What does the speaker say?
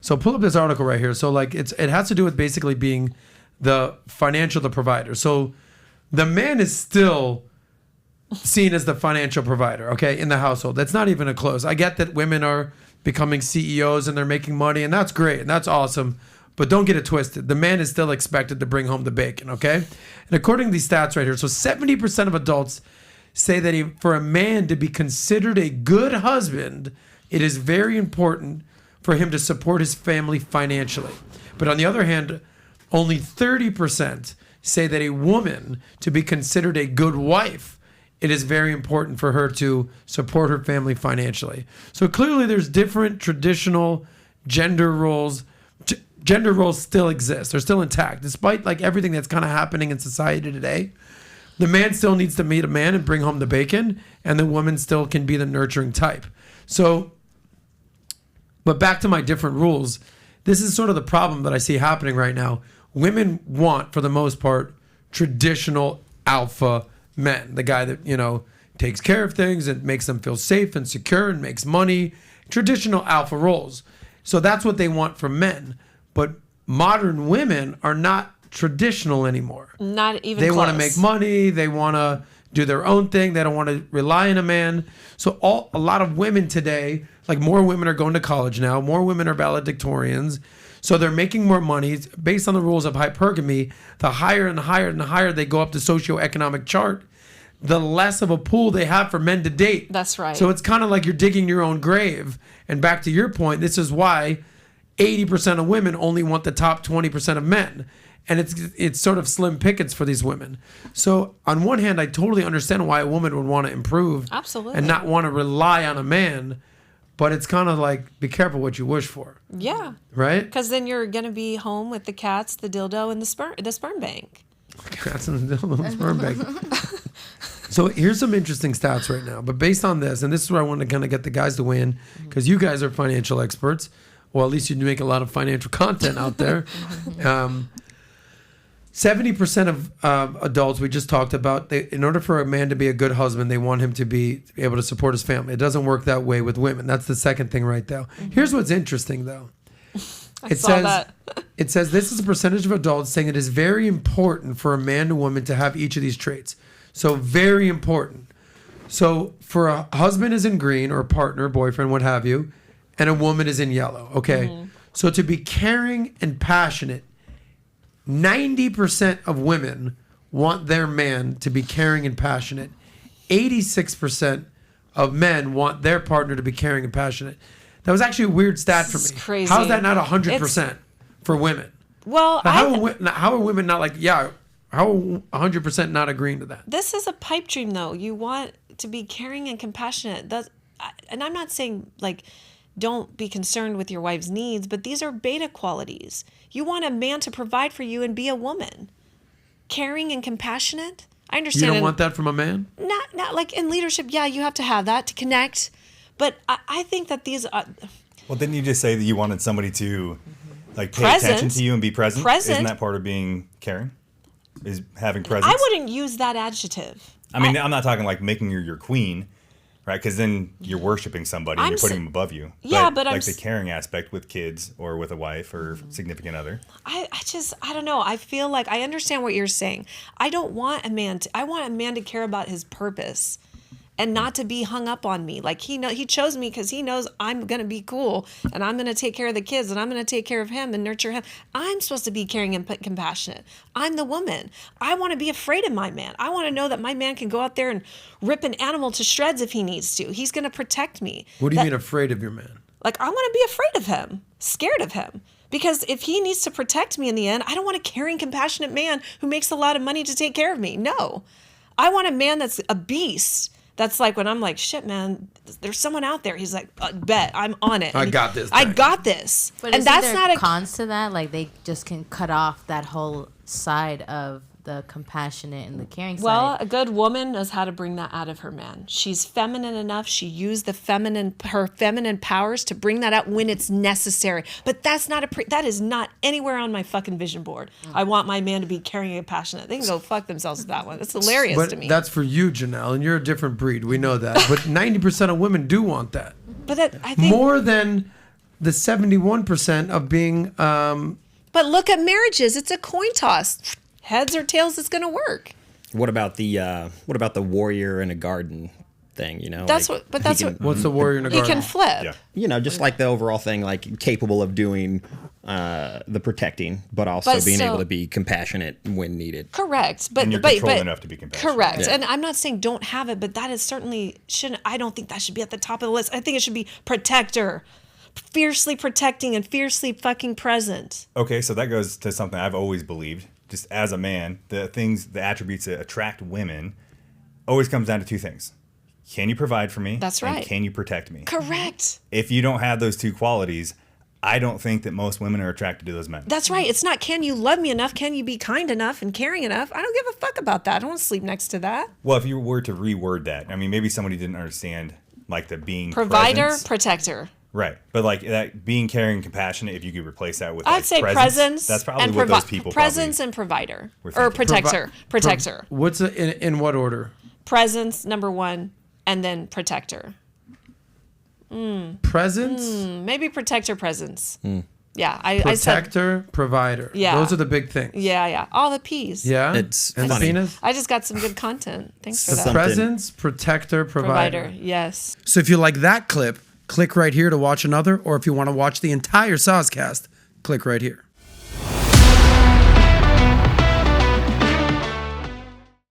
So pull up this article right here. So like it has to do with basically being the provider. So the man is still seen as the financial provider, okay, in the household. That's not even a close. I get that women are becoming CEOs and they're making money, and that's great and that's awesome. But don't get it twisted. The man is still expected to bring home the bacon, okay? And according to these stats right here, so 70% of adults say that for a man to be considered a good husband, it is very important for him to support his family financially. But on the other hand, only 30% say that a woman, to be considered a good wife, it is very important for her to support her family financially. So clearly there's different traditional gender roles. Gender roles still exist. They're still intact. Despite like everything that's kind of happening in society today, the man still needs to meet a man and bring home the bacon, and the woman still can be the nurturing type. So, but back to my different rules, this is sort of the problem that I see happening right now. Women want, for the most part, traditional alpha men. The guy that, takes care of things and makes them feel safe and secure and makes money. Traditional alpha roles. So that's what they want from men. But modern women are not traditional anymore. Not even They close. want to make money. They want to do their own thing. They don't want to rely on a man. So a lot of women today, like more women are going to college now. More women are valedictorians. So they're making more money. Based on the rules of hypergamy, the higher and higher and higher they go up the socioeconomic chart, the less of a pool they have for men to date. That's right. So it's kind of like you're digging your own grave. And back to your point, this is why 80% of women only want the top 20% of men. And it's sort of slim pickings for these women. So on one hand, I totally understand why a woman would want to improve. Absolutely. And not want to rely on a man. But it's kind of like, be careful what you wish for. Yeah. Right? Because then you're going to be home with the cats, the dildo, and the sperm bank. Cats and the dildo and the sperm bank. So here's some interesting stats right now. But based on this, and this is where I want to kind of get the guys to weigh in, because you guys are financial experts. Well, at least you make a lot of financial content out there. 70% of adults we just talked about, in order for a man to be a good husband, they want him to be able to support his family. It doesn't work that way with women. That's the second thing right there. Mm-hmm. Here's what's interesting, though. It says this is a percentage of adults saying it is very important for a man and woman to have each of these traits. So very important. So for a husband is in green, or a partner, boyfriend, what have you, and a woman is in yellow. Okay. Mm-hmm. So to be caring and passionate, 90% of women want their man to be caring and passionate. 86% of men want their partner to be caring and passionate. That was actually a weird stat for me. It's crazy. How is that not 100% for women? Well, how are women not like, yeah, how are 100% not agreeing to that? This is a pipe dream, though. You want to be caring and compassionate. And I'm not saying, like, don't be concerned with your wife's needs, but these are beta qualities. You want a man to provide for you and be a woman. Caring and compassionate. I understand. You don't want that from a man? Not like in leadership. Yeah, you have to have that to connect. But I think that these are... Well, didn't you just say that you wanted somebody to like pay Present. attention to you and be present? Present. Isn't that part of being caring? Is having presence? I wouldn't use that adjective. I mean, I'm not talking like making her your queen, right? Because then you're worshiping somebody and you're putting them above you. Yeah, but like the caring aspect with kids or with a wife or significant other. I don't know. I feel like I understand what you're saying. I want a man to care about his purpose and not to be hung up on me. Like he chose me because he knows I'm going to be cool and I'm going to take care of the kids and I'm going to take care of him and nurture him. I'm supposed to be caring and compassionate. I'm the woman. I want to be afraid of my man. I want to know that my man can go out there and rip an animal to shreds if he needs to. He's going to protect me. What do you mean afraid of your man? Like, I want to be afraid of him, scared of him. Because if he needs to protect me in the end, I don't want a caring, compassionate man who makes a lot of money to take care of me. No. I want a man that's a beast. That's like when I'm like, shit, man, there's someone out there. He's like, bet, I'm on it. I got this. I got this. But and that's not cons to that. Like they just can cut off that whole side of the compassionate and the caring side. Well, a good woman knows how to bring that out of her man. She's feminine enough. She used her feminine powers to bring that out when it's necessary. But that's not that is not anywhere on my fucking vision board. I want my man to be caring and passionate. They can go fuck themselves with that one. It's hilarious to me. That's for you, Jennelle, and you're a different breed. We know that. But 90% of women do want that. But I think more than the 71% of being But look at marriages. It's a coin toss. Heads or tails is going to work. What about the warrior in a garden thing? You know, That's like, what. But that's he what. can, what's the warrior in a He garden? can flip. Yeah. you know, just like the overall thing, like capable of doing the protecting, but also But being still- able to be compassionate when needed. Correct. But And you're but, controlled but enough to be compassionate. correct. Yeah. And I'm not saying don't have it, but that is certainly shouldn't. I don't think that should be at the top of the list. I think it should be protector, fiercely protecting and fiercely fucking present. Okay, so that goes to something I've always believed. Just as a man, the attributes that attract women always comes down to two things. Can you provide for me? That's and right. can you protect me? Correct. If you don't have those two qualities, I don't think that most women are attracted to those men. That's right. It's not can you love me enough? Can you be kind enough and caring enough? I don't give a fuck about that. I don't want to sleep next to that. Well, if you were to reword that, I mean, maybe somebody didn't understand like the being Provider, presence. protector. Right. But like that being caring and compassionate, if you could replace that with I'd like say presence. That's probably and what those people presence and provider were or thinking. protector. Protector. What's in what order? Presence number one, and then protector. Presence, Maybe protector, presence. Yeah, I said. protector, provider. Yeah. Those are the big things. Yeah. All the P's. Yeah. It's and funny. the penis. I just got some good content. Thanks for The that. Something- presence, protector, provider. Provider. Yes. So if you like that clip, click right here to watch another, or if you want to watch the entire Soscast, click right here.